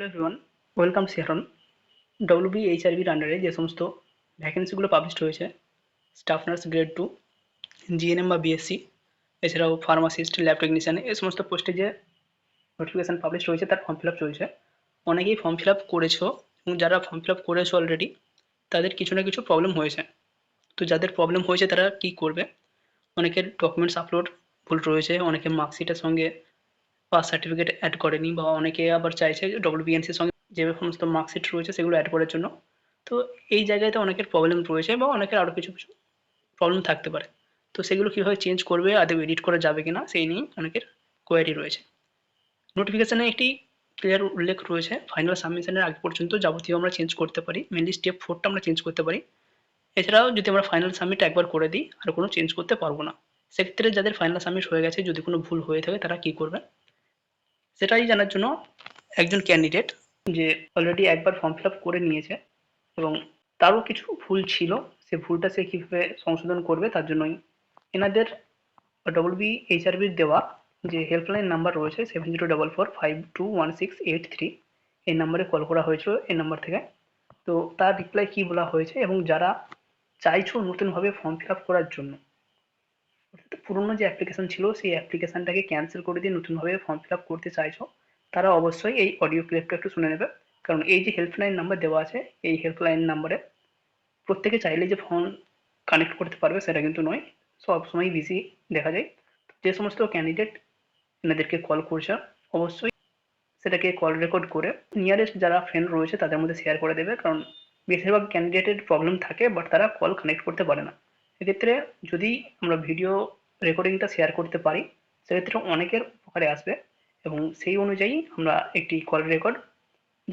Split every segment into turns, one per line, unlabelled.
Hello everyone, welcome শিহরণ। ডব্লিউবিএইচআরবির আন্ডারে যে সমস্ত ভ্যাকেন্সিগুলো পাবলিশ হয়েছে, স্টাফ নার্স গ্রেড 2, জিএনএম বা বিএসসি, এছাড়াও ফার্মাসিস্ট, ল্যাব টেকনিশিয়ান, এই সমস্ত পোস্টে যে নোটিফিকেশান পাবলিশ হয়েছে তার ফর্ম ফিল আপ চলছে। অনেকেই ফর্ম ফিল আপ করেছো এবং যারা ফর্ম ফিল আপ করেছো অলরেডি তাদের কিছু না কিছু প্রবলেম হয়েছে। তো যাদের প্রবলেম হয়েছে তারা কী করবে? অনেকের ডকুমেন্টস আপলোড ভুল রয়েছে, অনেকে মার্কশিটের সঙ্গে পাস সার্টিফিকেট অ্যাড করেনি, বা অনেকে আবার চাইছে ডব্লিউবিএনসির সঙ্গে যে সমস্ত মার্কশিট রয়েছে সেগুলো অ্যাড করার জন্য। তো এই জায়গাতে অনেকের প্রবলেম রয়েছে বা অনেকের আরও কিছু কিছু প্রবলেম থাকতে পারে। তো সেগুলো কীভাবে চেঞ্জ করবে, আদৌ এডিট করা যাবে কিনা সেই নিয়ে অনেকের কোয়ারি রয়েছে। নোটিফিকেশানে একটি ক্লিয়ার উল্লেখ রয়েছে, ফাইনাল সাবমিশনের আগে পর্যন্ত যাবতীয় আমরা চেঞ্জ করতে পারি, মেনলি স্টেপ 4টা আমরা চেঞ্জ করতে পারি। এছাড়াও যদি আমরা ফাইনাল সাবমিট একবার করে দিই আর কোনো চেঞ্জ করতে পারবো না। সেক্ষেত্রে যাদের ফাইনাল সাবমিট হয়ে গেছে, যদি কোনো ভুল হয়ে থাকে তারা কী করবে সেটাই জানার জন্য একজন ক্যান্ডিডেট যে অলরেডি একবার ফর্ম ফিল আপ করে নিয়েছে এবং তারও কিছু ভুল ছিল, সে ভুলটা সে কীভাবে সংশোধন করবে তার জন্যই এনাদের ডব্লিউবিএইচআরবির দেওয়া যে হেল্পলাইন নাম্বার রয়েছে 7044521683, এই নাম্বারে কল করা হয়েছিল এই নাম্বার থেকে। তো তার রিপ্লাই কী বলা হয়েছে, এবং যারা চাইছো নতুনভাবে ফর্ম ফিল আপ করার জন্য, অর্থাৎ পুরনো যে অ্যাপ্লিকেশন ছিল সেই অ্যাপ্লিকেশনটাকে ক্যান্সেল করে দিয়ে নতুনভাবে ফর্ম ফিল আপ করতে চাইছো, তারা অবশ্যই এই অডিও ক্লিপটা একটু শুনে নেবে। কারণ এই যে হেল্পলাইন নাম্বার দেওয়া আছে, এই হেল্পলাইন নাম্বারে প্রত্যেকে চাইলে যে ফোন কানেক্ট করতে পারবে সেটা কিন্তু নয়, সবসময় বিজি দেখা যায়। যে সমস্ত ক্যান্ডিডেট এনাদেরকে কল করছে অবশ্যই সেটাকে কল রেকর্ড করে নিয়ারেস্ট যারা ফ্রেন্ড রয়েছে তাদের মধ্যে শেয়ার করে দেবে। কারণ বেশিরভাগ ক্যান্ডিডেটের প্রবলেম থাকে বাট তারা কল কানেক্ট করতে পারে না। এক্ষেত্রে যদি আমরা ভিডিও রেকর্ডিংটা শেয়ার করতে পারি সেক্ষেত্রে অনেকের উপকারে আসবে, এবং সেই অনুযায়ী আমরা একটি কল রেকর্ড,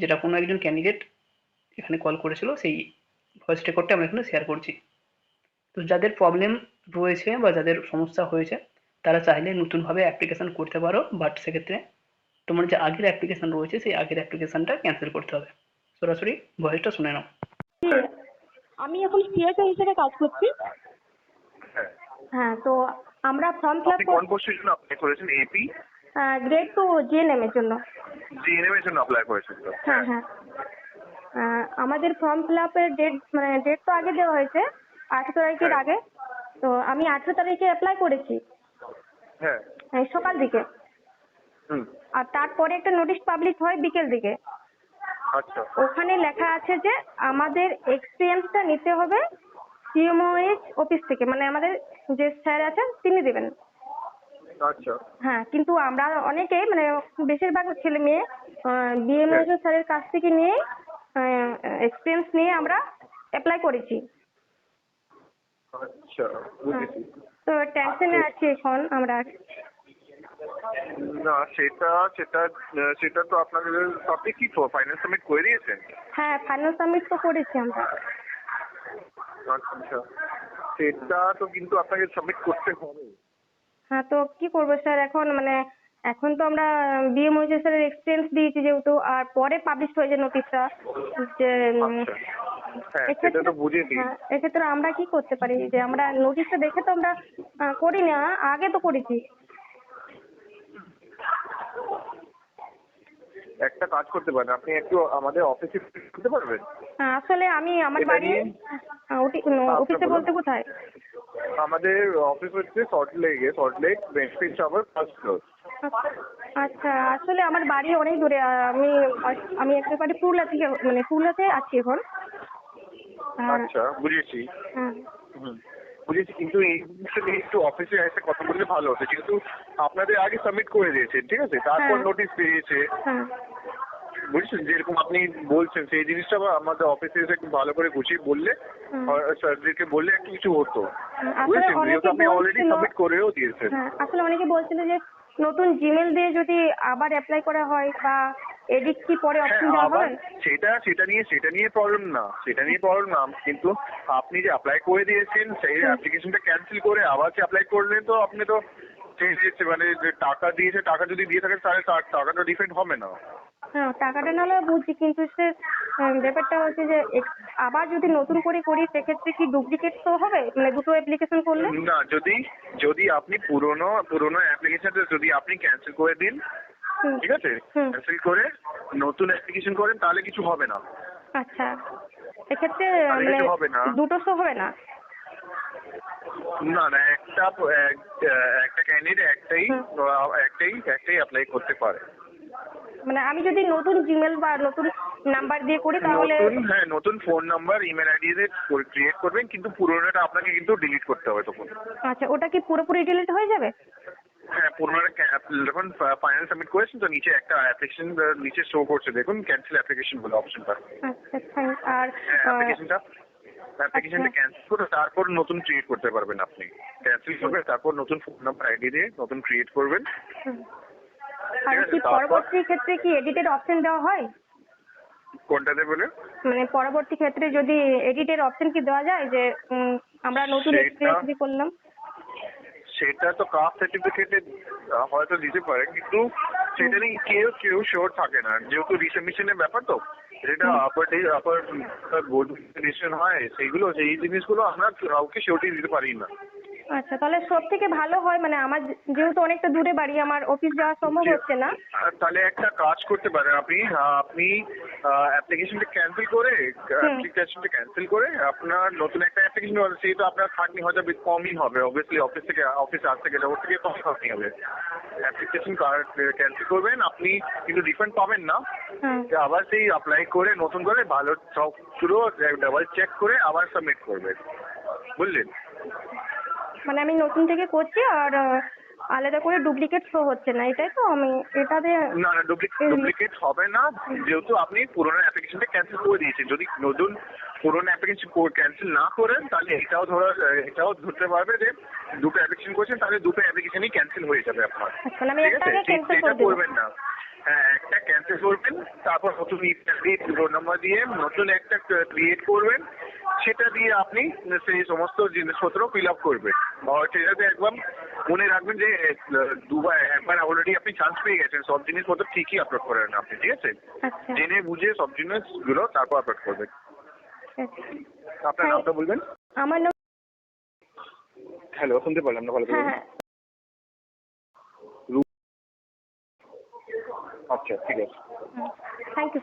যেটা কোনো একজন ক্যান্ডিডেট এখানে কল করেছিল, সেই ভয়েস রেকর্ডটা আমরা এখানে শেয়ার করছি। তো যাদের প্রবলেম রয়েছে বা যাদের সমস্যা হয়েছে তারা চাইলে নতুনভাবে অ্যাপ্লিকেশন করতে পারো, বাট সেক্ষেত্রে তোমার যে আগের অ্যাপ্লিকেশন রয়েছে সেই আগের অ্যাপ্লিকেশনটা ক্যান্সেল করতে হবে। সরাসরি ভয়েসটা শুনে নাও।
আমি এখন সিএসএ হিসেবে কাজ করছি।
হ্যাঁ,
হ্যাঁ, তো আমরা ফর্ম ফিল
আপনি
আপ
কোন পোস্টের জন্য অ্যাপ্লাই করেছেন? এপি
গ্রেড 2 জিএনএম এর জন্য।
জিএনএম এর জন্য অ্যাপ্লাই করেছেন তো?
হ্যাঁ হ্যাঁ, আমাদের ফর্ম ফিল আপের ডেট তো আগে দেওয়া হয়েছে, 18 তারিখের
হ্যাঁ।
আগে। তো আমি 18 তারিখে অ্যাপ্লাই করেছি
হ্যাঁ।
সকাল দিকে।
হুম।
আর তারপরে একটা নোটিশ পাবলিশ হয় বিকেল দিকে।
আচ্ছা।
ওখানে লেখা আছে যে আমাদের এক্সপিরিয়েন্সটা নিতে হবে সিএমওএইচ অফিস থেকে, মানে আমাদের যে স্যার আছেন তিনি দেবেন।
আচ্ছা।
হ্যাঁ, কিন্তু আমরা অনেকেই বেশিরভাগ ছেলে মেয়ে বিএমএইচ স্যারের কাছ থেকে নিয়ে এক্সপিরিয়েন্স নিয়ে আমরা অ্যাপ্লাই করেছি।
আচ্ছা, বুঝেছি।
তো টেনশনে আছি এখন আমরা।
না, সেটা সেটা সেটা তো আপনাদের, আপনি কি ফাইনাল সাবমিট করে দিয়েছেন?
হ্যাঁ, ফাইনাল সাবমিট তো করেছি আমরা।
আচ্ছা, সেটা তো কিন্তু আপনাকে সাবমিট করতে হবে।
হ্যাঁ, তো কি করবো স্যার এখন? এখন তো আমরা বিএমওইচ স্যারের এক্সপিরিয়েন্স দিয়েছি যেহেতু, আর পরে পাবলিশ হয়েছে নোটিশটা যে
আচ্ছা, হ্যাঁ সেটা তো বুঝেছি।
হ্যাঁ, এক্ষেত্রে আমরা কি করতে পারি? যে আমরা নোটিশটা দেখে তো আমরা করিনি, আগে তো করেছি।
একটা কাজ করতে পারেন, আপনি একটু আমাদের অফিসে করতে পারবেন?
আসলে আমি আমার
এটা
বাড়ি
নিয়ে
অফিসে বলতে কোথায়?
আমাদের অফিস হচ্ছে সল্টলেক বেঞ্চফিট টাওয়ার ফার্স্ট ফ্লোর।
আচ্ছা, আসলে আমার বাড়ি অনেক দূরে। আমি একেবারে পুরুলিয়াতে আছি এখন।
আচ্ছা, বুঝেছি।
হ্যাঁ
বুঝেছি, কিন্তু এই জিনিসটা নিয়ে একটু অফিসে এসে কথা বললে ভালো হতো, যেহেতু আপনাদের আগে সাবমিট করে দিয়েছেন, ঠিক আছে, তারপর
হ্যাঁ।
নোটিশ বেরিয়েছে,
হ্যাঁ
বুঝছেন, যেরকম আপনি বলছেন সেই জিনিসটা আমাদের অফিসে এসে একটু ভালো করে গুছিয়ে বললে, স্যারদেরকে বললে একটু কিছু হতো,
আসলে
বুঝেছেন,
অনেকে
যেহেতু আপনি অলরেডি
বলছিল,
সাবমিট করেও দিয়েছেন।
আসলে অনেকে বলছিল যে নতুন জিমেল দিয়ে যদি আবার অ্যাপ্লাই করা হয় বা এডিট কি পরে
হ্যাঁ,
অপশন দেওয়া
আবার
হবে?
সেটা নিয়ে প্রবলেম না, কিন্তু আপনি যে অ্যাপ্লাই করে দিয়েছেন সেই অ্যাপ্লিকেশনটা ক্যান্সেল করে আবার যে অ্যাপ্লাই করলেন, তো আপনি তো মানে যে টাকা দিয়েছে, টাকা যদি দিয়ে থাকেন তাহলে টাকাটা রিফান্ড হবে না।
হ্যাঁ, টাকাটা নাহলে বুঝছি, কিন্তু সে ব্যাপারটা হচ্ছে যে আবার যদি নতুন করে করি সেক্ষেত্রে কি ডুপ্লিকেট তো হবে, দুটো অ্যাপ্লিকেশন করলে?
না, যদি আপনি পুরোনো অ্যাপ্লিকেশনটা যদি আপনি ক্যান্সেল করে দিন,
হুম।
ঠিক আছে,
হুম।
ক্যান্সেল করে নতুন অ্যাপ্লিকেশন করেন, তাহলে কিছু হবে না।
আচ্ছা, এক্ষেত্রে
তাহলে
মানে
কিছু হবে না।
দুটো শো হবে না?
না না, একটা ক্যান্ডিডেট
হুম।
একটাই অ্যাপ্লাই করতে পারে।
মানে আমি যদি নতুন জিমেল বা নতুন নাম্বার দিয়ে করি তাহলে?
নতুন ফোন নাম্বার, ইমেল আইডি দিয়ে ক্রিয়েট করবেন, কিন্তু পুরোনোটা আপনাকে কিন্তু ডিলিট করতে হবে তখন।
আচ্ছা, ওটা কি পুরোপুরি ডিলিট হয়ে যাবে?
হ্যাঁ, পুরোনোটা যখন ফাইনাল সাবমিট করেছেন তো নিচে একটা অ্যাপ্লিকেশন নিচে শো করছে, দেখুন ক্যান্সেল অ্যাপ্লিকেশন বলে অপশনটা।
আচ্ছা, থ্যাংক। আর
অ্যাপ্লিকেশনটা ক্যান্সেল করে তারপর নতুন ক্রিয়েট করতে পারবেন আপনি। ক্যান্সেল করবেন, তারপর নতুন ফোন নাম্বার আইডি দিয়ে নতুন ক্রিয়েট করবেন।
হুম। আর
ঠিক আছে,
কি
তারপর
পরবর্তী ক্ষেত্রে কি এডিটেড অপশন দেওয়া হয়?
কোনটাতে বলে?
মানে পরবর্তী ক্ষেত্রে যদি এডিটের অপশন কি দেওয়া যায় যে আমরা নতুন
সেটা
এক্সপিরিয়েন্স দিয়ে করলাম?
সেটা তো কাস্ট সার্টিফিকেটে হয়তো দিতে পারে, কিন্তু সেটা নিয়ে কেউ শিওর থাকে না, যেহেতু রিসাবমিশনের ব্যাপার তো। যেটা আপার বোর্ড ডিসিশন হয়, সেই জিনিসগুলো আমরা কাউকে শিওরিটি দিতে পারি না।
আচ্ছা, তাহলে সব থেকে ভালো হয় মানে আমার যেহেতু অনেকটা দূরে বাড়ি, আমার অফিস যাওয়া সম্ভব হচ্ছে না।
তাহলে একটা কাজ করতে পারেন আপনি অ্যাপ্লিকেশনটা ক্যান্সেল করে আপনার নতুন একটা অ্যাপ্লিকেশন, সেই তো আপনার খাটনি হয়তো কমই হবে, অবভিয়াসলি অফিসে আসতে গেলে ওর থেকে কম খাটনি হবে। অ্যাপ্লিকেশন ক্যান্সেল করবেন, আপনি কিন্তু রিফান্ড পাবেন না।
হুম।
আবার সেই অ্যাপ্লাই করে নতুন করে ভালো সবগুলো ডাবল চেক করে আবার সাবমিট করবেন, বুঝলেন?
মানে আমি নতুন থেকে করছি আর আলাদা করে ডুপ্লিকেট শো হচ্ছে না, এটাই তো? আমি এটাতে
না না, ডুপ্লিকেট হবে না, যেহেতু আপনি পুরোনো অ্যাপ্লিকেশনটা ক্যান্সেল করে দিয়েছেন। যদি নতুন পুরোনো অ্যাপ্লিকেশন ক্যান্সেল না করেন, তাহলে এটাও ধরতে পারবে যে দুটো অ্যাপ্লিকেশন করেছেন, তাহলে দুটো অ্যাপ্লিকেশনই ক্যান্সেল হয়ে যাবে আপনার।
আচ্ছা, মানে আমি
ঠিক আছে,
একটাকে ক্যান্সেল
সেটা
করে দেবো?
করবেন না। হ্যাঁ, একটা ক্যান্সেল করবেন, তারপর নতুন ফোন নাম্বার দিয়ে নতুন একটা ক্রিয়েট করবেন, সেটা দিয়ে আপনি সেই সমস্ত জিনিসপত্র ফিল আপ করবেন। আর সেটাতে একদম মনে রাখবেন যে একবার অলরেডি আপনি চান্স পেয়ে গেছেন, সব জিনিসপত্র ঠিকই আপলোড করেন আপনি, ঠিক আছে?
আচ্ছা।
জেনে বুঝে সব জিনিসগুলো তারপর আপলোড করবেন।
আচ্ছা।
আপনার নামটা বলবেন?
আমার নাম।
হ্যালো, শুনতে পারলাম না ভালো করে।
হ্যাঁ, হ্যাঁ।
আচ্ছা, ঠিক আছে।
Thank you.